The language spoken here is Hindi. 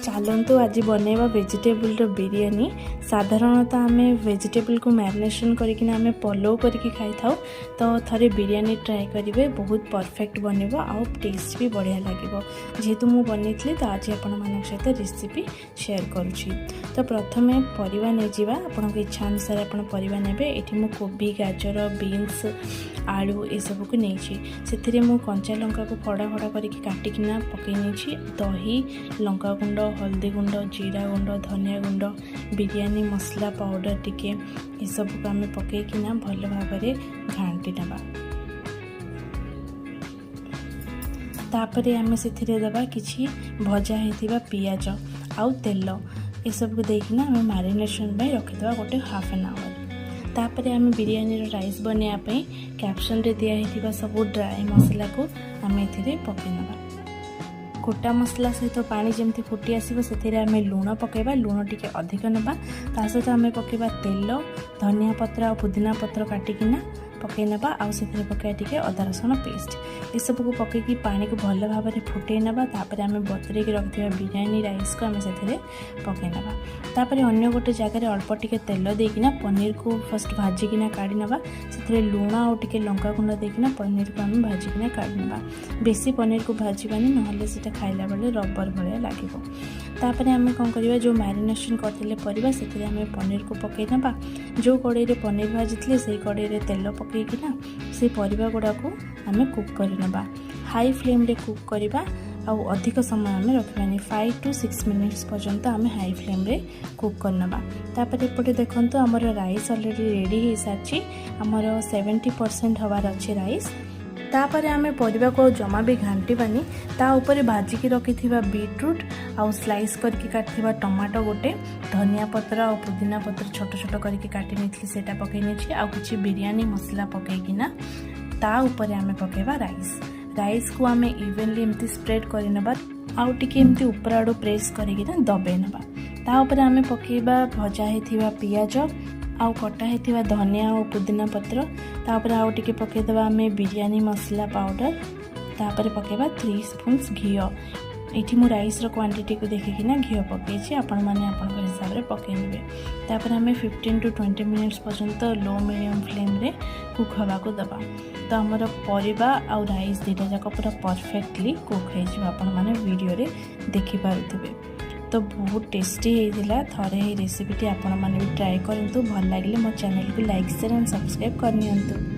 चलतु आज बनैबा वेजिटेबल बिरयानी। साधारणतः आम वेजिटेबल को मैरिनेशन करके आम पलौ करके खाई था, तो थरे बिरयानी ट्राए करेंगे, बहुत परफेक्ट बनब आउ टेस्ट भी बढ़िया लगे। जेहेतु मुझे बनई तो आज आपण सहित रेसिपी शेयर करुँची। तो प्रथम परिवा नहीं जावा, आपण इच्छा अनुसार आप परिवा नेबे। एठी मु कोबी, गाजर, बीन्स, आलू ये सब को नहीं से मु कंचा लंका को फड़ा फड़ा करके काटिकिना पकई नहीं। दही, लंका गुंड, हल्दी गुंड, जीरा गुंड, धनिया गुंड, बिरयानी मसला पाउडर टिके ये सब को आम पकईकिना भल भाव घांटी नवा। तापर आम से दबा किछि भजा होता पियाज आउ तेल ये सब को देकिना आम मैरिनेशन रखीदा गोटे हाफ एन आवर। तापर आम बिरयानी राइस बनवाई कैप्शन रे दिया होता सब ड्राई मसला को आम ए पकईनवा। गोटा मसला सहित पानी जमती फुटी आसो से आम लुण पकईबा, लुण टिके अधिक नवा। ता सहित आम पकईबा तेल, धनिया पत्र और पुदीना पत्र काटिकिना पकई नवा। आउ से पकई टिके अदा रसुण पेस्ट ये सब को पकईकी पानी को भल भाव में फुटे नवा। तापर आम बतरेक रखा बिरयानी राइस को आम से पकई नवा। तापर अन्य गोटे जगह अल्प टिके तेल देकिना पनीर को फर्स्ट भाजिकिना काढ़ी नवा। से लुण और टिके लंका गुंड देकिना पनीर को आम भाजिकिना काढ़ी नवा। बेसी पनीर को भाजबानी नहले से खाइला बेले रबर भाया लगे। तापर आम कौन करवा, जो मैरिनेशन करते परिवा से आम पनीर को पकई नवा। जो कड़ाई रे पनीर भाजी से कड़ाई रे तेल पकईकिना से परिवा गुड़ा को आम कुक कर नवा। हाई फ्लेम रे कुक करवा आउ अधिक समय आम रखानी 5 to 6 मिनिट्स पर्यंत आम हाई फ्लेम रे कुक कर नवा। तापर एपटे देखंतु हमर राइस ऑलरेडी रेडी हो सारी, हमर 70% हवार अच्छे राइस। तापर आम परिवा को जमा भी घांटीबानी। ता ऊपर भाजिकी रखी बीटरूट आउ स्लाइस करके काटिबा टमाटो गोटे, धनिया पत्र और पुदीना पत्र छोट छोट करके काटी नहीं सेटा पकई नहीं। आउ किछि बिरयानी मसला पकईकिना ता ऊपर आम पकईबा राइस। राइस को आम इवेनली एमती स्प्रेड कर नबा आउ टिके एमती ऊपर आड़ो प्रेस करके दबे नबा। ता ऊपर आम पकईबा भजा होता पियाज आउ कटा होता धनिया और पुदीना पत्र। तापर आउ टिके पकईदबा आम बिरयानी मसला पाउडर। तापर पकईबा 3 स्पून्स घी। ये मु राइस क्वांटिटी को देखिकिना घी पकई, आपण मैंने आपण हिसाब से पकई ने। तापर आम 15 to 20 मिनिट्स पर्यंत लो मीडियम फ्लेम रे कुक हवा को दबा। तो आमर परिवा आउ राइस दुटा जाक पूरा परफेक्टली कुक हो वीडियो रे देखि पारुथिबे। तो बहुत टेस्टी होता। थरे ही रेसिपीटी आपण मैंने भी ट्राए करूँ। भल लगे मो चैनल को लाइक शेयर एंड सब्सक्राइब करनी।